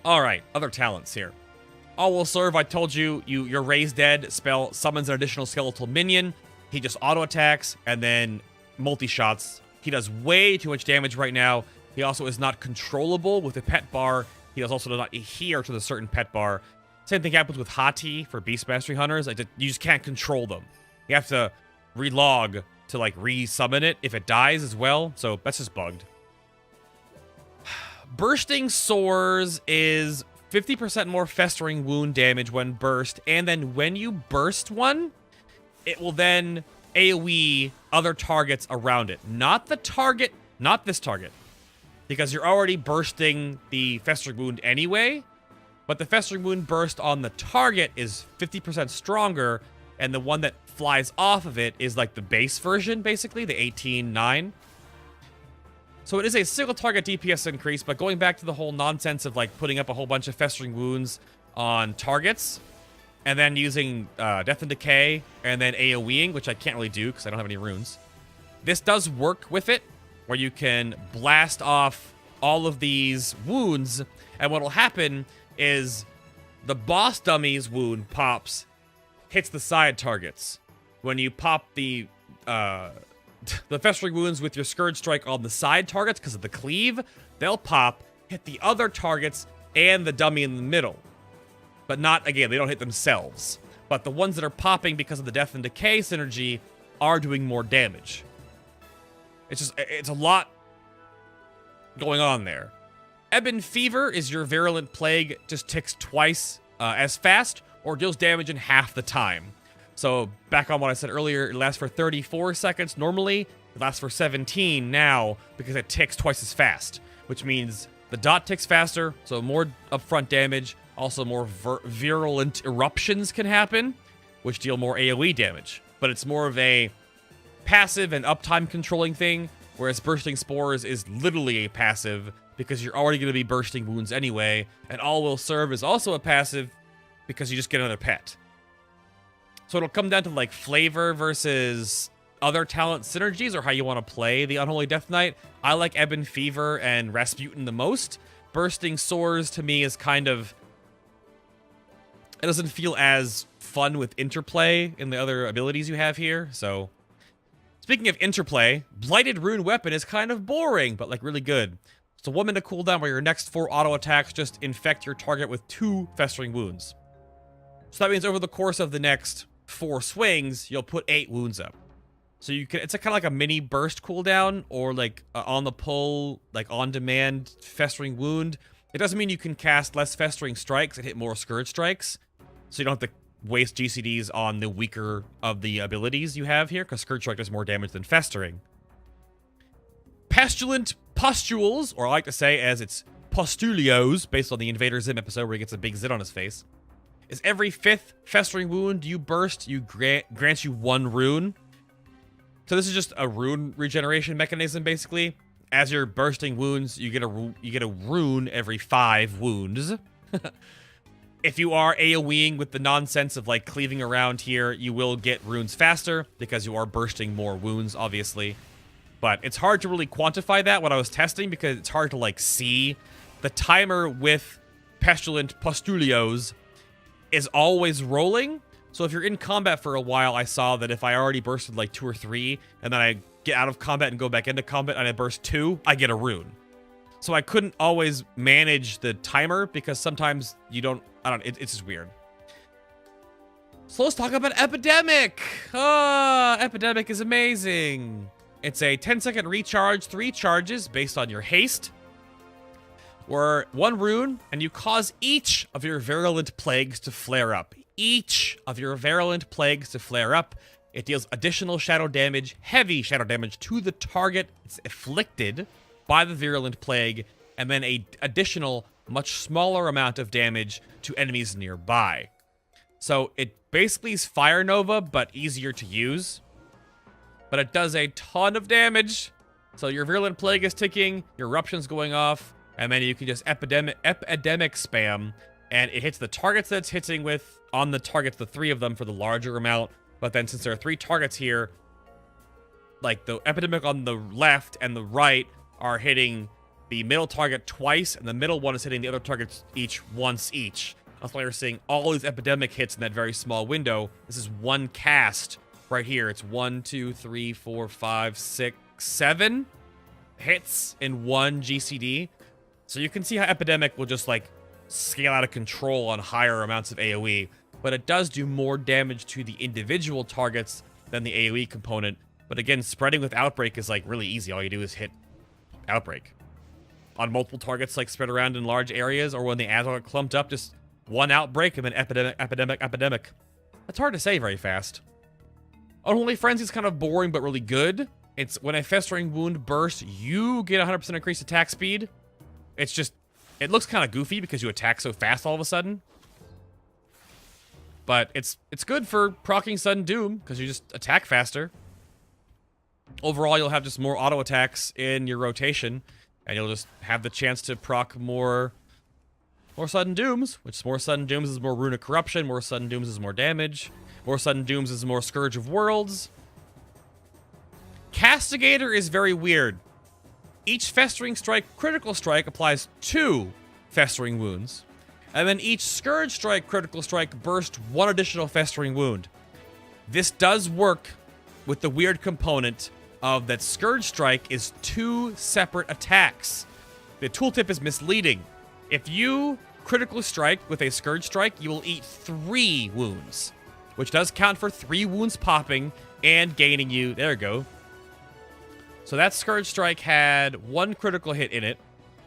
Alright, other talents here. All Will Serve, I told you, your Raise Dead spell summons an additional skeletal minion. He just auto-attacks and then multi-shots. He does way too much damage right now. He also is not controllable with the pet bar. He does also not adhere to the certain pet bar. Same thing happens with Hati for Beast Mastery Hunters. You just can't control them. You have to relog to like re-summon it if it dies as well. So that's just bugged. Bursting Sores is 50% more festering wound damage when burst, and then when you burst one, it will then AoE other targets around it. Not the target, not this target, because you're already bursting the festering wound anyway, but the festering wound burst on the target is 50% stronger, and the one that flies off of it is like the base version, basically, the 18-9. So it is a single target DPS increase, but going back to the whole nonsense of like putting up a whole bunch of festering wounds on targets, and then using Death and Decay, and then AoEing, which I can't really do because I don't have any runes. This does work with it, where you can blast off all of these wounds, and what will happen is the boss dummy's wound pops, hits the side targets. When you pop the festering wounds with your Scourge Strike on the side targets because of the cleave, they'll pop, hit the other targets, and the dummy in the middle. But not, again, they don't hit themselves. But the ones that are popping because of the Death and Decay synergy are doing more damage. It's a lot going on there. Ebon Fever is your Virulent Plague, just ticks twice as fast, or deals damage in half the time. So, back on what I said earlier, it lasts for 34 seconds normally, it lasts for 17 now, because it ticks twice as fast. Which means the dot ticks faster, so more upfront damage, also more virulent eruptions can happen, which deal more AoE damage. But it's more of a passive and uptime controlling thing, whereas Bursting Spores is literally a passive, because you're already going to be bursting wounds anyway, and All Will Serve is also a passive, because you just get another pet. So it'll come down to like flavor versus other talent synergies, or how you want to play the Unholy Death Knight. I like Ebon Fever and Rasputin the most. Bursting Sores to me is kind of... it doesn't feel as fun with interplay in the other abilities you have here, so... Speaking of interplay, Blighted Rune Weapon is kind of boring, but like really good. It's a 1 minute cooldown where your next 4 auto attacks just infect your target with 2 festering wounds. So that means over the course of the next 4 swings, you'll put 8 wounds up. So you can, it's kind of like a mini burst cooldown, or like on the pull, like on demand festering wound. It doesn't mean you can cast less festering strikes and hit more scourge strikes. So you don't have to waste GCDs on the weaker of the abilities you have here, because Scourge Strike does more damage than Festering. Pestilent Pustules, or I like to say as it's Pustulios, based on the Invader Zim episode where he gets a big zit on his face, is every 5th Festering Wound you burst, you grants you 1 rune. So this is just a rune regeneration mechanism, basically. As you're bursting wounds, you get a rune every 5 wounds. If you are AoEing with the nonsense of like cleaving around here, you will get runes faster because you are bursting more wounds, obviously. But it's hard to really quantify that when I was testing, because it's hard to like see. The timer with Pestilent Pustulios is always rolling. So if you're in combat for a while, I saw that if I already bursted like 2 or 3, and then I get out of combat and go back into combat and I burst 2, I get a rune. So I couldn't always manage the timer because sometimes you don't, it's just weird. So let's talk about Epidemic. Epidemic is amazing. It's a 10-second recharge, 3 charges based on your haste. Where 1 rune, and you cause each of your virulent plagues to flare up. Each of your virulent plagues to flare up. It deals additional shadow damage, heavy shadow damage to the target it's afflicted by the virulent plague, and then a additional, much smaller amount of damage to enemies nearby. So it basically is Fire Nova, but easier to use. But it does a ton of damage. So your virulent plague is ticking, your eruption's going off, and then you can just epidemic spam, and it hits the targets that it's hitting with, on the targets, the 3 of them for the larger amount. But then since there are 3 targets here, like the epidemic on the left and the right are hitting the middle target twice, and the middle one is hitting the other targets once each. That's why you're seeing all these epidemic hits in that very small window. This is 1 cast right here. It's 1, 2, 3, 4, 5, 6, 7 hits in 1 GCD. So you can see how Epidemic will just like scale out of control on higher amounts of AoE, but it does do more damage to the individual targets than the AoE component, but But again, spreading with Outbreak is like really easy. All you do is hit Outbreak. On multiple targets like spread around in large areas, or when the ads are clumped up, just one Outbreak and then Epidemic, Epidemic, Epidemic. That's hard to say very fast. Unholy Frenzy is kind of boring but really good. It's when a Festering Wound bursts, you get 100% increased attack speed. It's just, it looks kind of goofy because you attack so fast all of a sudden. But it's good for proccing Sudden Doom because you just attack faster. Overall, you'll have just more auto attacks in your rotation, and you'll just have the chance to proc more Sudden Dooms, which more Sudden Dooms is more Rune of Corruption, more Sudden Dooms is more damage, more Sudden Dooms is more Scourge of Worlds. Castigator is very weird. Each Festering Strike critical strike applies 2 Festering Wounds, and then each Scourge Strike critical strike bursts 1 additional Festering Wound. This does work with the weird component of that Scourge Strike is 2 separate attacks. The tooltip is misleading. If you critical strike with a Scourge Strike, you will eat 3 wounds, which does count for 3 wounds popping and gaining you. There we go. So that Scourge Strike had 1 critical hit in it,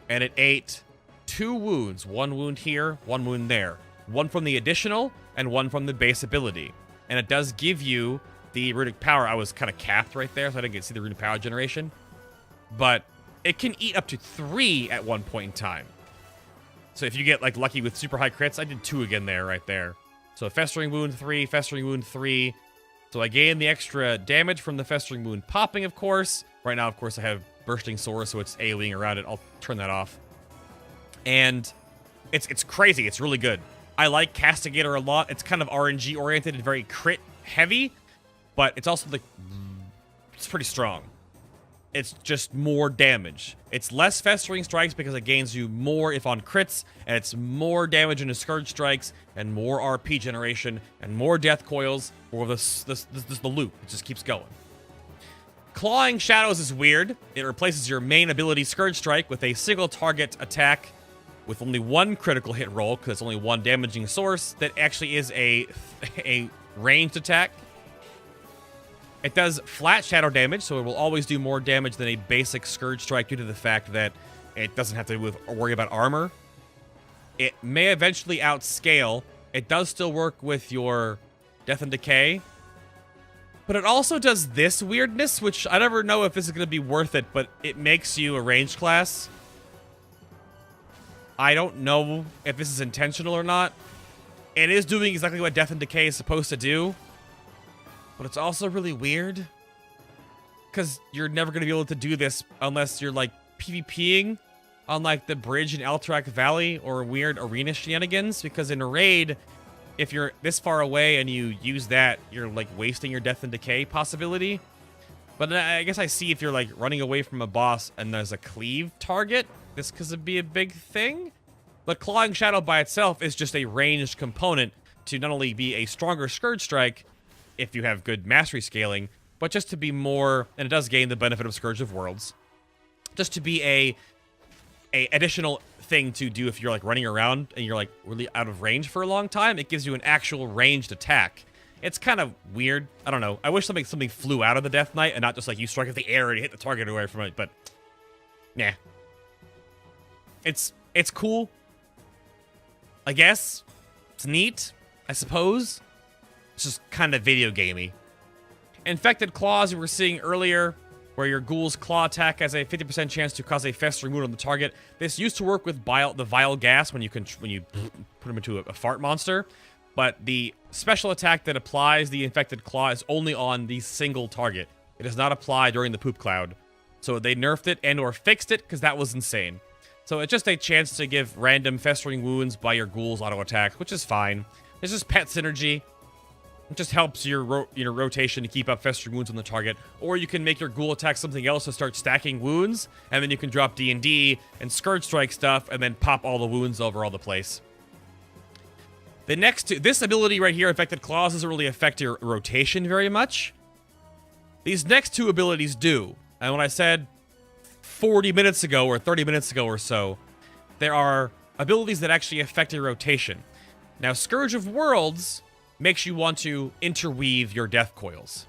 and it ate 2 wounds. 1 wound here, 1 wound there. 1 from the additional, and 1 from the base ability. And it does give you the runic power. I was kind of capped right there, so I didn't get to see the runic power generation. But it can eat up to 3 at one point in time. So if you get like lucky with super high crits, I did 2 again there, right there. So Festering Wound 3, Festering Wound 3. So I gain the extra damage from the Festering Wound popping, of course. Right now, of course, I have Bursting Sore, so it's AoEing around it. I'll turn that off. And it's crazy. It's really good. I like Castigator a lot. It's kind of RNG-oriented and very crit-heavy, but it's also, like, it's pretty strong. It's just more damage. It's less Festering Strikes because it gains you more if on crits, and it's more damage into Scourge Strikes, and more RP generation, and more Death Coils, or the loop. It just keeps going. Clawing Shadows is weird. It replaces your main ability Scourge Strike with a single target attack with only 1 critical hit roll, because it's only 1 damaging source, that actually is a ranged attack. It does flat shadow damage, so it will always do more damage than a basic Scourge Strike due to the fact that it doesn't have to worry about armor. It may eventually outscale. It does still work with your Death and Decay. But it also does this weirdness, which I never know if this is going to be worth it, but it makes you a ranged class. I don't know if this is intentional or not. It is doing exactly what Death and Decay is supposed to do. But it's also really weird. Because you're never going to be able to do this unless you're, like, PvPing on, like, the bridge in Alterac Valley or weird arena shenanigans. Because in a raid, if you're this far away and you use that, you're, like, wasting your Death and Decay possibility. But I guess I see if you're, like, running away from a boss and there's a cleave target, this could be a big thing. But Clawing Shadow by itself is just a ranged component to not only be a stronger Scourge Strike, if you have good mastery scaling, but just to be more, and it does gain the benefit of Scourge of Worlds, just to be a additional thing to do if you're like running around and you're like really out of range for a long time. It gives you an actual ranged attack. It's kind of weird. I don't know. I wish something flew out of the Death Knight and not just like you strike at the air and hit the target away from it, but nah. It's cool. I guess. It's neat, I suppose. It's just kind of video gamey. Infected Claws we were seeing earlier, where your Ghoul's Claw attack has a 50% chance to cause a festering wound on the target. This used to work with the Vile Gas when you put them into a fart monster, but the special attack that applies the Infected Claw is only on the single target. It does not apply during the Poop Cloud. So they nerfed it and or fixed it because that was insane. So it's just a chance to give random festering wounds by your Ghoul's auto attacks, which is fine. It's just pet synergy. It just helps your rotation to keep up festering wounds on the target. Or you can make your Ghoul attack something else to start stacking wounds, and then you can drop D&D and Scourge Strike stuff, and then pop all the wounds over all the place. The next two, this ability right here, Infected Claws, doesn't really affect your rotation very much. These next two abilities do. And when I said 40 minutes ago or 30 minutes ago or so, there are abilities that actually affect your rotation. Now, Scourge of Worlds makes you want to interweave your death coils.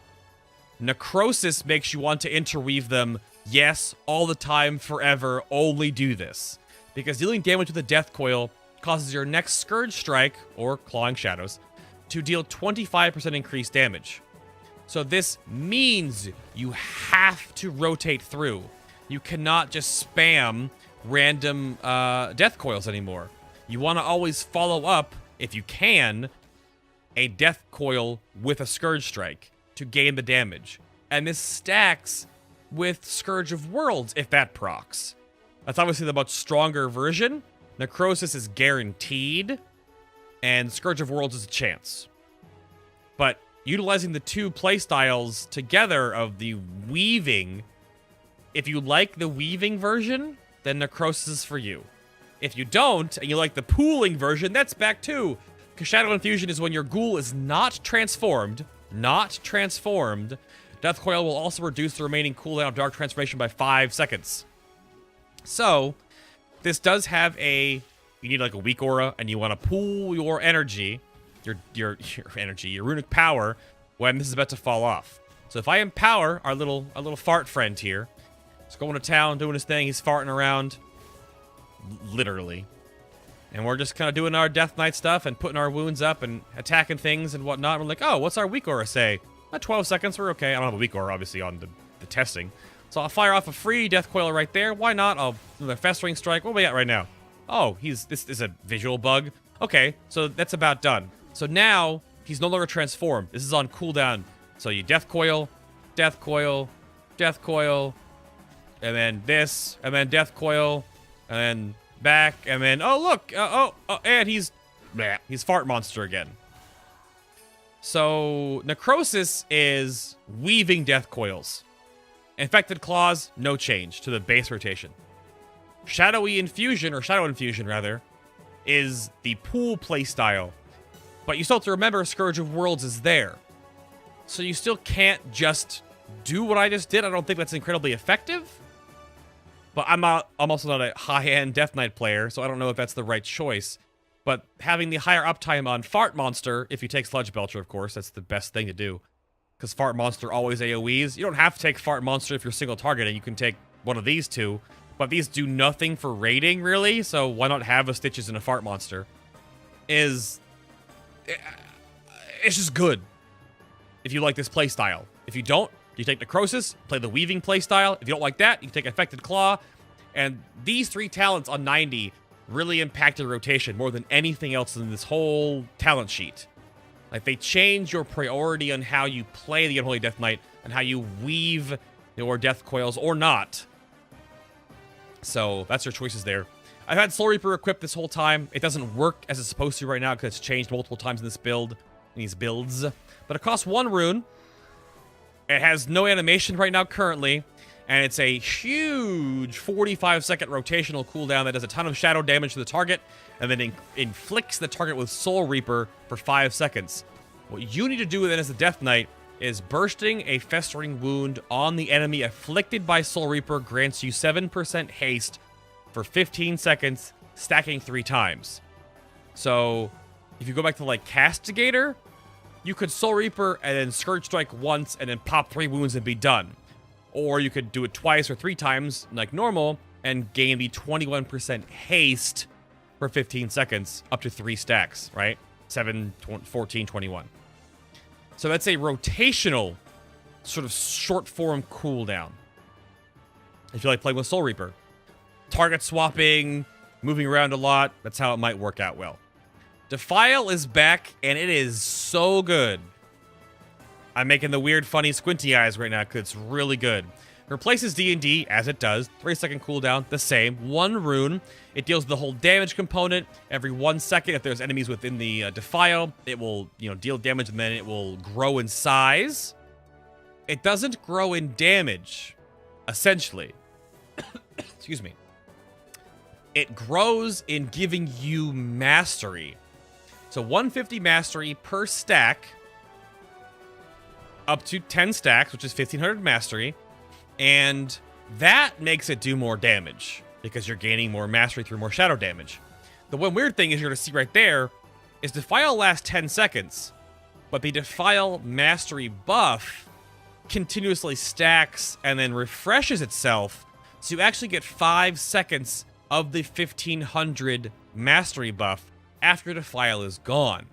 Necrosis makes you want to interweave them. Yes, all the time, forever, only do this. Because dealing damage with a Death Coil causes your next Scourge Strike, or Clawing Shadows, to deal 25% increased damage. So this means you have to rotate through. You cannot just spam random Death Coils anymore. You want to always follow up, if you can, a Death Coil with a Scourge Strike to gain the damage. And this stacks with Scourge of Worlds if that procs. That's obviously the much stronger version. Necrosis is guaranteed, and Scourge of Worlds is a chance. But utilizing the two playstyles together of the weaving, if you like the weaving version, then Necrosis is for you. If you don't, and you like the pooling version, that's back too. Because Shadow Infusion is when your ghoul is not transformed. Death Coil will also reduce the remaining cooldown of Dark Transformation by 5 seconds. So, this does have you need like a weak aura, and you want to pool your energy, your runic power, when this is about to fall off. So if I empower our little fart friend here, he's going to town, doing his thing, he's farting around, literally. And we're just kind of doing our Death Knight stuff and putting our wounds up and attacking things and whatnot. We're like, oh, what's our weak aura say? 12 seconds, we're okay. I don't have a weak aura, obviously, on the testing. So I'll fire off a free Death Coil right there. Why not? I'll do the Festering Strike. What do we got right now? Oh, this is a visual bug. Okay, so that's about done. So now, he's no longer transformed. This is on cooldown. So you Death Coil, Death Coil, Death Coil, and then this, and then Death Coil, and then back, and then, oh, look, and he's Fart Monster again. So, Necrosis is weaving Death Coils. Infected Claws, no change to the base rotation. Shadow Infusion, rather, is the pool playstyle. But you still have to remember Scourge of Worlds is there. So you still can't just do what I just did. I don't think that's incredibly effective. But I'm also not a high-end Death Knight player, so I don't know if that's the right choice. But having the higher uptime on Fart Monster, if you take Sludge Belcher, of course, that's the best thing to do. Because Fart Monster always AoEs. You don't have to take Fart Monster if you're single targeting. You can take one of these two. But these do nothing for raiding, really. So why not have a Stitches and a Fart Monster? It's just good. If you like this playstyle. If you don't, you take Necrosis, play the Weaving playstyle. If you don't like that, you can take Infected Claw. And these three talents on 90 really impacted rotation more than anything else in this whole talent sheet. Like, they change your priority on how you play the Unholy Death Knight and how you weave your Death Coils or not. So, that's your choices there. I've had Soul Reaper equipped this whole time. It doesn't work as it's supposed to right now because it's changed multiple times in this build, in these builds. But it costs 1 rune. It has no animation right now currently. And it's a huge 45-second rotational cooldown that does a ton of shadow damage to the target, and then inflicts the target with Soul Reaper for 5 seconds. What you need to do then as a Death Knight is bursting a Festering Wound on the enemy afflicted by Soul Reaper grants you 7% haste for 15 seconds, stacking 3 times. So, if you go back to, like, Castigator, you could Soul Reaper and then Scourge Strike once and then pop 3 wounds and be done. Or you could do it twice or 3 times, like normal, and gain the 21% haste for 15 seconds, up to 3 stacks, right? 7, 14, 21. So that's a rotational, sort of short-form cooldown. If you like playing with Soul Reaper. Target swapping, moving around a lot, that's how it might work out well. Defile is back, and it is so good. I'm making the weird, funny, squinty eyes right now because it's really good. Replaces D&D, as it does. 3-second cooldown, the same. 1 rune. It deals the whole damage component. Every 1 second, if there's enemies within the Defile, it will, deal damage, and then it will grow in size. It doesn't grow in damage, essentially. Excuse me. It grows in giving you mastery. So 150 mastery per stack, up to 10 stacks, which is 1500 mastery, and that makes it do more damage because you're gaining more mastery through more shadow damage. The one weird thing is you're going to see right there is Defile lasts 10 seconds, but the Defile mastery buff continuously stacks and then refreshes itself. So you actually get 5 seconds of the 1500 mastery buff after Defile is gone.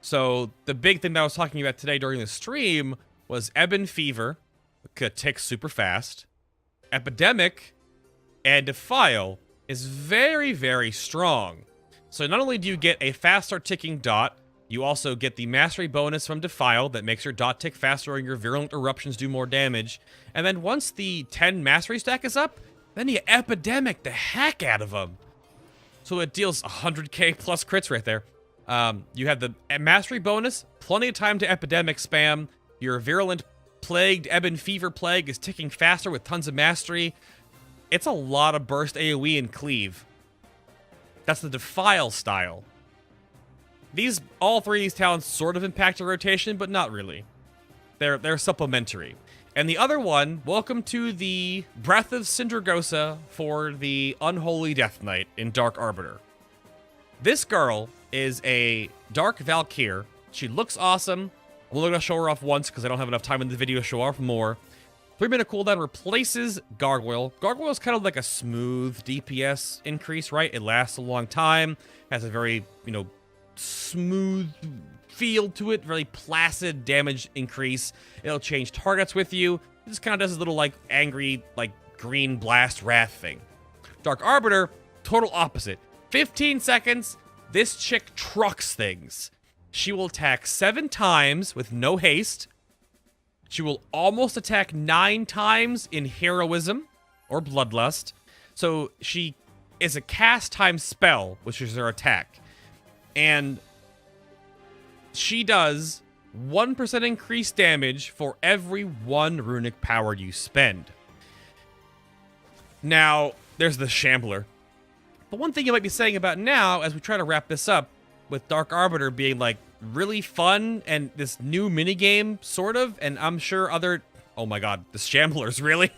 So the big thing that I was talking about today during the stream was Ebon Fever, could tick super fast. Epidemic and Defile is very, very strong. So not only do you get a faster ticking dot, you also get the mastery bonus from Defile that makes your dot tick faster and your virulent eruptions do more damage. And then once the 10 mastery stack is up, then you Epidemic the heck out of them. So it deals 100k plus crits right there. You have the mastery bonus, plenty of time to Epidemic spam. Your virulent plagued Ebon Fever plague is ticking faster with tons of mastery. It's a lot of burst AoE and cleave. That's the Defile style. All three of these talents sort of impact your rotation, but not really. They're supplementary. And the other one, welcome to the Breath of Sindragosa for the Unholy Death Knight in Dark Arbiter. This girl is a Dark Valkyr. She looks awesome. I'm only going to show her off once because I don't have enough time in the video to show off more. 3-minute cooldown replaces Gargoyle. Gargoyle is kind of like a smooth DPS increase, right? It lasts a long time, has a very, smooth feel to it, very placid damage increase. It'll change targets with you. It just kind of does this little, angry, green blast wrath thing. Dark Arbiter, total opposite. 15 seconds, this chick trucks things. She will attack 7 times with no haste. She will almost attack 9 times in Heroism or Bloodlust. So she is a cast time spell, which is her attack. And she does 1% increased damage for every 1 runic power you spend. Now, there's the Shambler. But one thing you might be saying about now, as we try to wrap this up, with Dark Arbiter being, really fun and this new minigame, sort of, and I'm sure other... Oh my god, the Shamblers, really?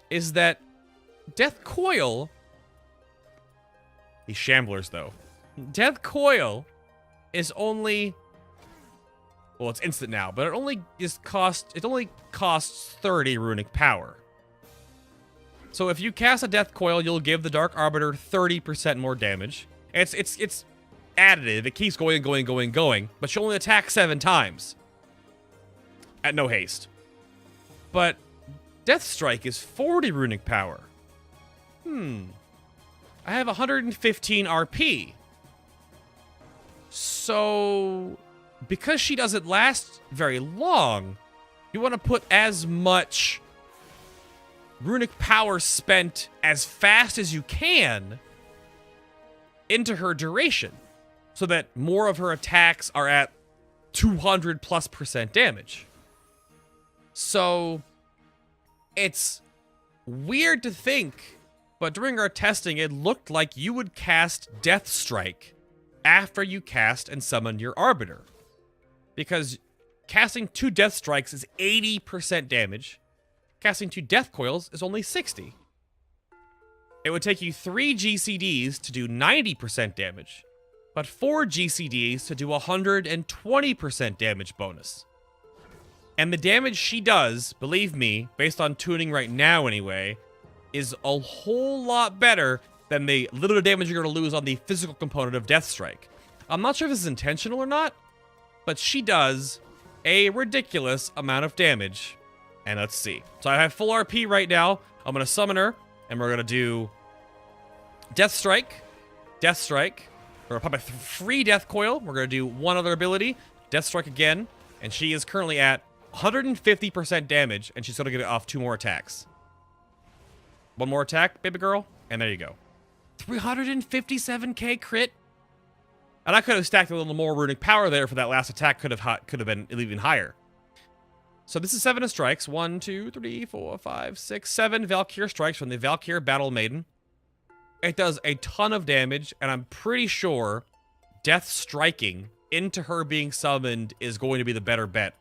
Is that Death Coil... These Shamblers, though. Death Coil is only... Well, it's instant now, but it only costs 30 runic power. So if you cast a Death Coil, you'll give the Dark Arbiter 30% more damage. It's additive. It keeps going and going and going and going, but she'll only attack 7 times. At no haste. But Death Strike is 40 runic power. I have 115 RP. So, because she doesn't last very long, you want to put as much runic power spent as fast as you can into her duration, so that more of her attacks are at 200+% damage. So, it's weird to think, but during our testing, it looked like you would cast Death Strike after you cast and summon your Arbiter. Because casting 2 Death Strikes is 80% damage. Casting 2 Death Coils is only 60. It would take you 3 GCDs to do 90% damage, but 4 GCDs to do 120% damage bonus. And the damage she does, believe me, based on tuning right now anyway, is a whole lot better than the little damage you're going to lose on the physical component of Death Strike. I'm not sure if this is intentional or not, but she does a ridiculous amount of damage. And let's see. So I have full RP right now. I'm going to summon her, and we're going to do Death Strike, Death Strike. We're going to pop a free Death Coil. We're going to do one other ability, Death Strike again, and she is currently at 150% damage, and she's going to get off 2 more attacks. One more attack, baby girl, and there you go. 357k crit. And I could have stacked a little more runic power there for that last attack. Could have been even higher. So this is 7 of strikes. 1, 2, 3, 4, 5, 6, 7 Valkyr strikes from the Valkyr Battle Maiden. It does a ton of damage, and I'm pretty sure Death Striking into her being summoned is going to be the better bet,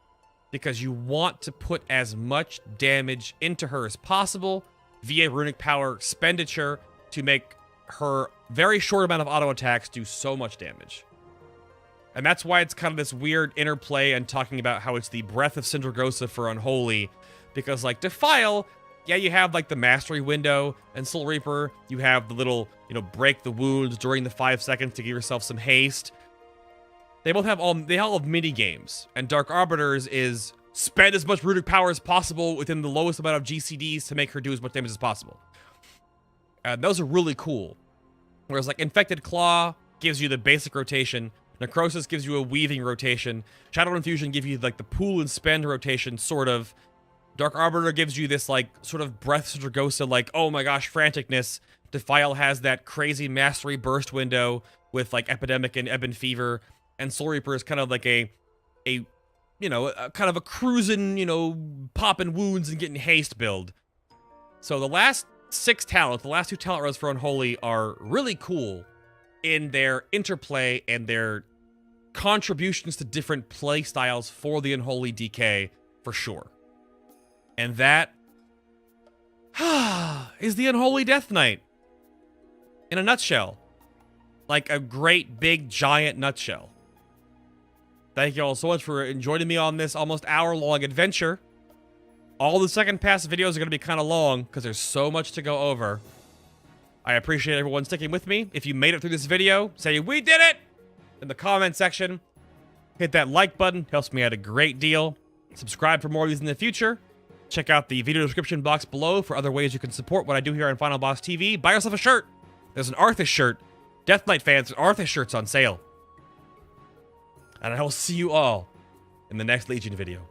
because you want to put as much damage into her as possible via runic power expenditure to make her very short amount of auto attacks do so much damage. And that's why it's kind of this weird interplay and talking about how it's the breath of Sindragosa for Unholy. Because, like, Defile, yeah, you have, like, the Mastery window, and Soul Reaper, you have the little, you know, break the wounds during the 5 seconds to give yourself some haste. They all have mini-games, and Dark Arbiters is spend as much runic power as possible within the lowest amount of GCDs to make her do as much damage as possible. And those are really cool. Whereas, like, Infected Claw gives you the basic rotation, Necrosis gives you a weaving rotation, Shadow Infusion gives you, like, the pool and spend rotation, sort of. Dark Arbiter gives you this, like, sort of Breath of Dragosa, like, oh my gosh, franticness. Defile has that crazy Mastery burst window with, like, Epidemic and Ebon Fever. And Soul Reaper is kind of like a you know, kind of a cruising, you know, popping wounds and getting haste build. So the last 6 talents, the last 2 talent rows for Unholy are really cool in their interplay and their contributions to different play styles for the Unholy DK, for sure. And that is the Unholy Death Knight in a nutshell. Like a great, big, giant nutshell. Thank you all so much for joining me on this almost hour-long adventure. All the second pass videos are going to be kind of long because there's so much to go over. I appreciate everyone sticking with me. If you made it through this video, say, "We did it!" in the comment section. Hit that like button. Helps me out a great deal. Subscribe for more of these in the future. Check out the video description box below for other ways you can support what I do here on Final Boss TV. Buy yourself a shirt. There's an Arthas shirt. Death Knight fans, Arthas shirts on sale. And I will see you all in the next Legion video.